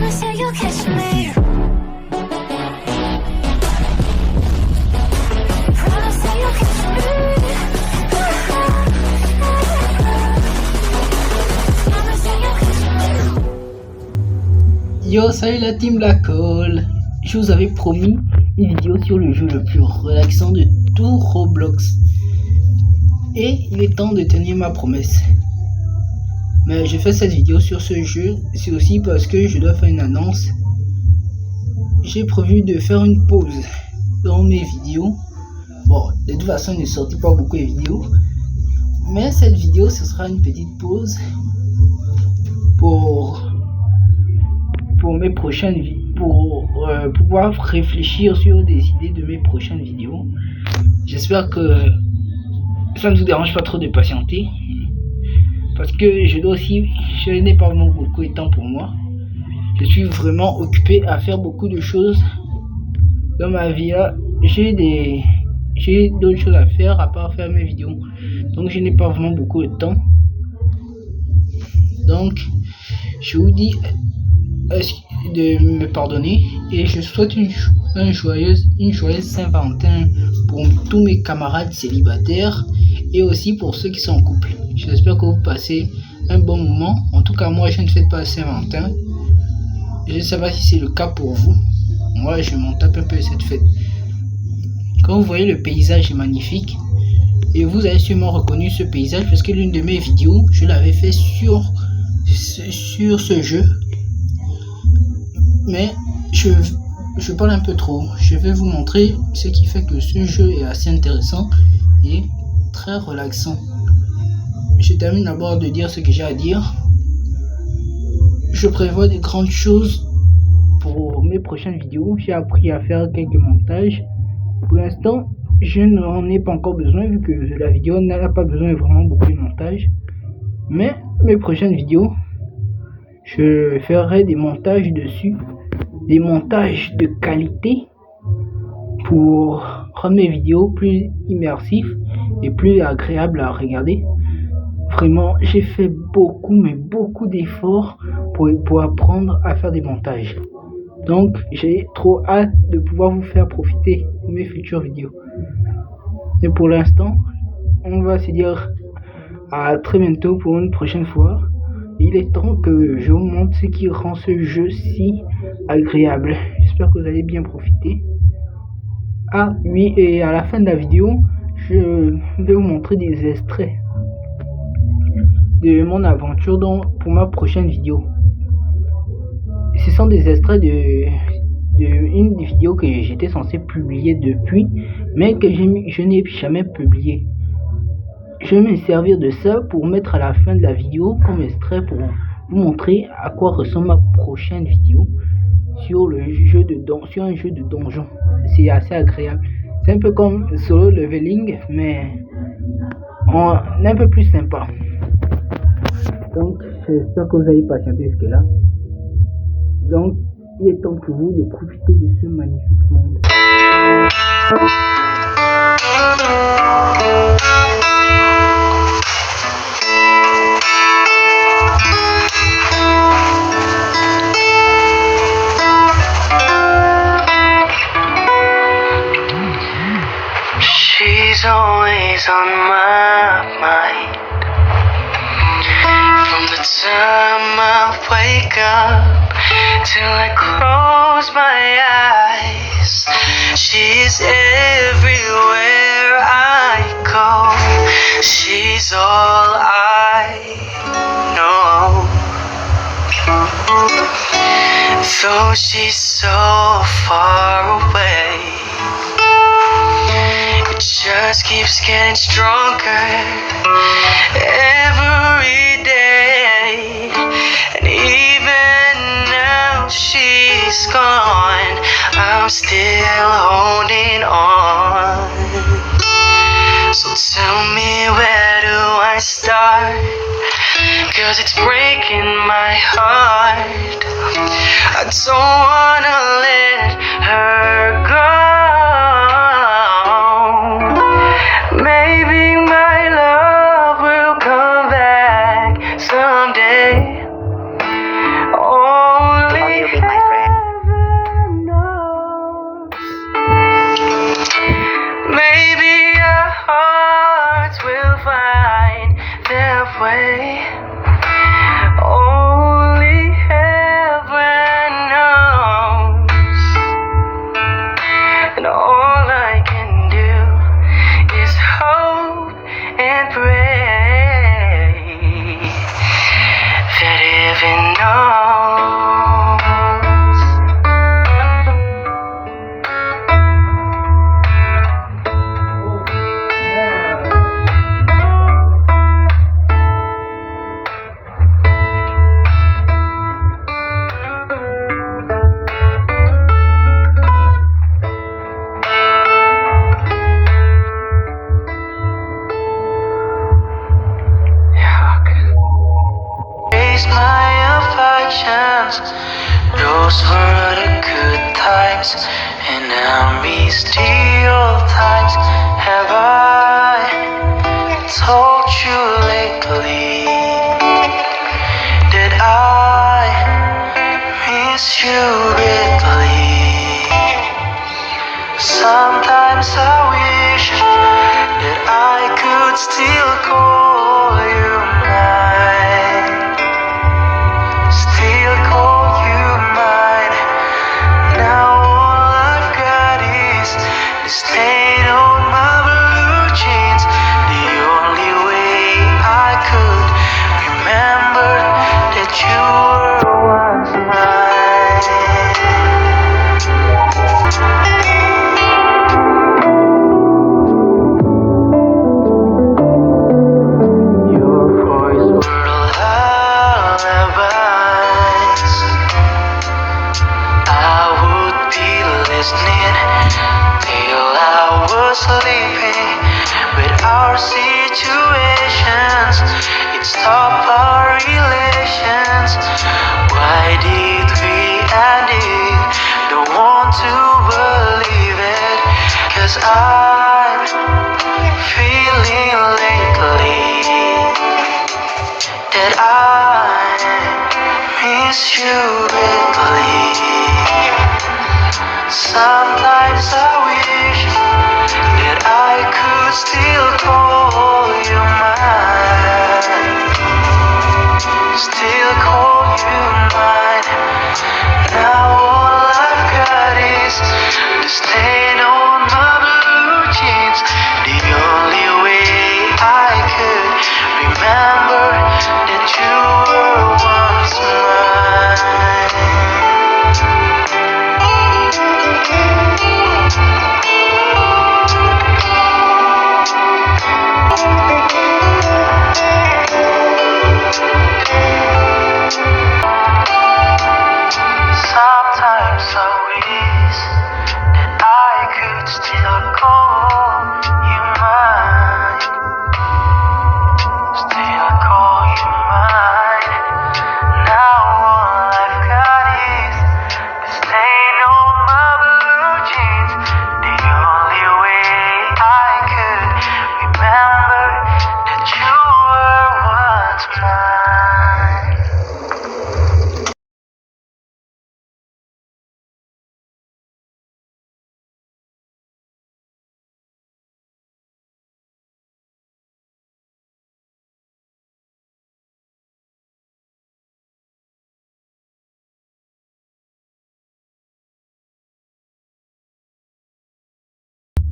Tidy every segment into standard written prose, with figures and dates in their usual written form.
Promise that you'll catch me. Promise that you'll catch me. Promise that you'll catch me. Yo, salut la team Black Hole. Je vous avais promis une vidéo sur le jeu le plus relaxant de tout Roblox. Et il est temps de tenir ma promesse. Mais je fais cette vidéo sur ce jeu, c'est aussi parce que je dois faire une annonce. J'ai prévu de faire une pause dans mes vidéos. Bon, de toute façon, il ne sortit pas beaucoup de vidéos. Mais cette vidéo, ce sera une petite pause pour mes prochaines vidéos. Pour pouvoir réfléchir sur des idées de mes prochaines vidéos. J'espère que ça ne vous dérange pas trop de patienter, parce que je n'ai pas vraiment beaucoup de temps pour moi. Je suis vraiment occupé à faire beaucoup de choses dans ma vie. J'ai d'autres choses à faire à part faire mes vidéos, donc je n'ai pas vraiment beaucoup de temps. Donc je vous dis de me pardonner et je souhaite une joyeuse Saint-Valentin pour tous mes camarades célibataires et aussi pour ceux qui sont en couple. J'espère que vous passez un bon moment. En tout cas, moi je ne fête pas Saint-Valentin. Je ne sais pas si c'est le cas pour vous. Moi je m'en tape un peu cette fête. Quand vous voyez, le paysage est magnifique et vous avez sûrement reconnu ce paysage parce que l'une de mes vidéos je l'avais fait sur ce jeu. Mais je parle un peu trop. Je vais vous montrer ce qui fait que ce jeu est assez intéressant et très relaxant. Je termine d'abord de dire ce que j'ai à dire. Je prévois de grandes choses pour mes prochaines vidéos. J'ai appris à faire quelques montages. Pour l'instant, je n'en ai pas encore besoin vu que la vidéo n'a pas besoin de vraiment beaucoup de montage. Mais mes prochaines vidéos, je ferai des montages dessus, des montages de qualité pour rendre mes vidéos plus immersives et plus agréables à regarder. Vraiment, j'ai fait beaucoup d'efforts pour apprendre à faire des montages. Donc, j'ai trop hâte de pouvoir vous faire profiter de mes futures vidéos. Et pour l'instant, on va se dire à très bientôt pour une prochaine fois. Il est temps que je vous montre ce qui rend ce jeu si agréable. J'espère que vous allez bien profiter. Ah oui, et à la fin de la vidéo, je vais vous montrer des extraits de mon aventure pour ma prochaine vidéo. Ce sont des extraits une des vidéos que j'étais censé publier depuis, mais que je n'ai jamais publié. Je vais me servir de ça pour mettre à la fin de la vidéo comme extrait pour vous montrer à quoi ressemble ma prochaine vidéo sur un jeu de donjon. C'est assez agréable. C'est un peu comme Solo Leveling, mais un peu plus sympa. Donc j'espère que vous allez patienter jusque-là. Donc il est temps pour vous de profiter de ce magnifique monde. She's always on my mind. From the time I wake up till I close my eyes, she's everywhere I go. She's all I know. Though she's so far away, it just keeps getting stronger every day. And even now she's gone, I'm still holding on. So tell me, where do I start? 'Cause it's breaking my heart. I don't wanna let her go. Maybe my love will come back someday. Only Those were the good times, and now miss the old times. Have I told you lately that I miss you greatly? Sometimes I wish that I could still call you mine, still call you mine. Now all I've got is the stain on my blue jeans. The only way I could remember that you were once mine. Your voice were lullabies. I would be listening till I was sleeping. But our situations, it stopped our relations. Why did we end it? Don't want to believe it. 'Cause I'm feeling lately that I miss you greatly. Sometimes I wish that I could still call you mine, still call you mine. Now all I've got is the stain on my blue jeans. The only way I could remember that you were once mine. Sometimes I wish that I could still call you mine, still call you mine. Now all I've got is the stain on my blue jeans. The only way I could remember that you were once mine.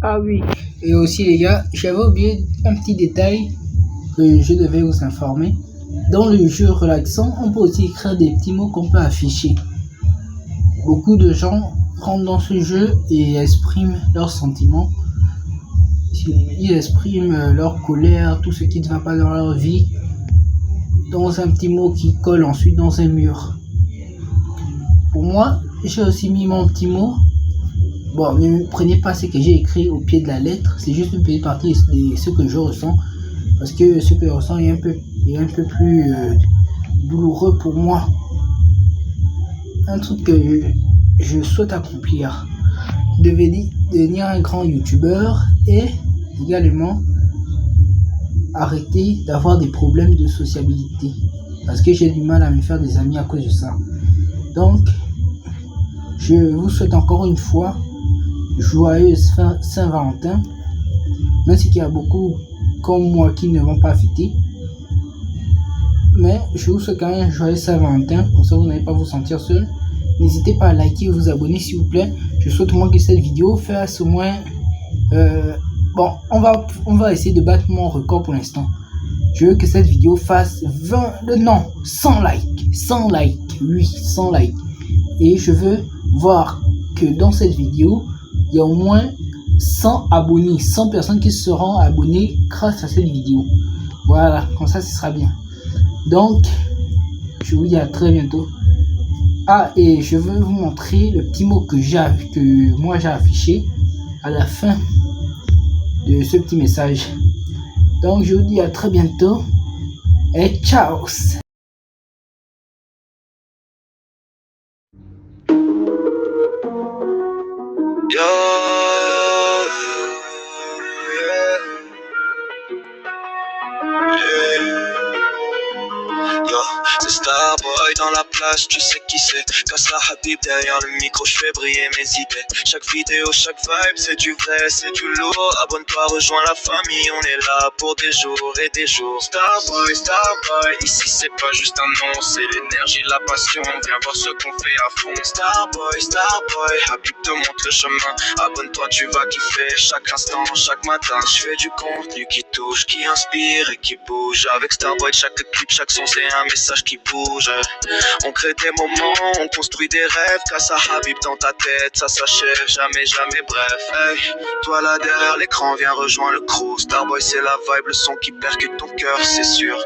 Ah oui, et aussi les gars, j'avais oublié un petit détail que je devais vous informer. Dans le jeu relaxant, on peut aussi écrire des petits mots qu'on peut afficher. Beaucoup de gens rentrent dans ce jeu et expriment leurs sentiments. Ils expriment leur colère, tout ce qui ne va pas dans leur vie, dans un petit mot qui colle ensuite dans un mur. Pour moi, j'ai aussi mis mon petit mot. Bon, ne prenez pas ce que j'ai écrit au pied de la lettre, c'est juste une petite partie de ce que je ressens, parce que ce que je ressens est un peu plus douloureux pour moi. Un truc que je souhaite accomplir, devenir un grand youtubeur et également arrêter d'avoir des problèmes de sociabilité, parce que j'ai du mal à me faire des amis à cause de ça. Donc, je vous souhaite encore une fois joyeuse Saint-Valentin, même s'il y a beaucoup comme moi qui ne vont pas fêter. Mais je vous souhaite quand même un joyeux Saint-Valentin, comme ça vous n'allez pas vous sentir seul. N'hésitez pas à liker et vous abonner s'il vous plaît. Je souhaite au moins que cette vidéo fasse au moins... bon, on va essayer de battre mon record pour l'instant. Je veux que cette vidéo fasse 100 likes. 100 likes, oui, 100 likes. Et je veux voir que dans cette vidéo, il y a au moins 100 abonnés, 100 personnes qui seront abonnées grâce à cette vidéo. Voilà, comme ça ce sera bien. Donc, je vous dis à très bientôt. Ah, et je veux vous montrer le petit mot que moi j'ai affiché à la fin de ce petit message. Donc, je vous dis à très bientôt et ciao. Yo, c'est Starboy dans la place, tu sais qui c'est. Kassa Habib derrière le micro, je fais briller mes idées. Chaque vidéo, chaque vibe, c'est du vrai, c'est du lourd. Abonne-toi, rejoins la famille, on est là pour des jours et des jours. Starboy, Starboy, ici c'est pas juste un nom, c'est l'énergie, la passion. Viens voir ce qu'on fait à fond. Starboy, Starboy, Habib te montre le chemin. Abonne-toi, tu vas kiffer chaque instant, chaque matin. Je fais du contenu qui touche, qui inspire et qui bouge. Avec Starboy, chaque clip, chaque son, c'est un message qui bouge. On crée des moments, on construit des rêves. Kassa Habib dans ta tête, ça s'achève jamais, jamais, bref. Hey, toi là derrière l'écran, viens rejoindre le crew. Starboy c'est la vibe, le son qui percute ton cœur, c'est sûr.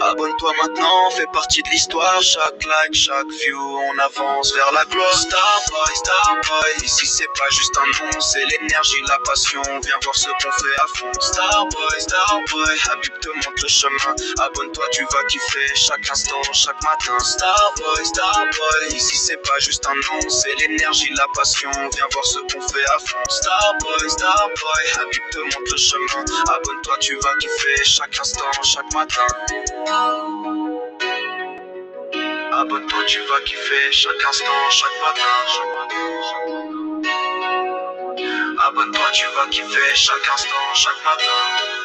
Abonne-toi maintenant, fais partie de l'histoire. Chaque like, chaque view, on avance vers la gloire. Starboy, Starboy, ici c'est pas juste un nom, c'est l'énergie, la passion. Viens voir ce qu'on fait à fond. Starboy, Starboy, Habib te montre le chemin. Abonne-toi, tu vas kiffer chaque instant, chaque matin. Starboy, Starboy, ici c'est pas juste un nom, c'est l'énergie, la passion. Viens voir ce qu'on fait à fond. Starboy, Starboy, Habib te montre le chemin. Abonne-toi, tu vas kiffer chaque instant, chaque matin. Abonne-toi, tu vas kiffer chaque instant, chaque matin. Abonne-toi, tu vas kiffer chaque instant, chaque matin.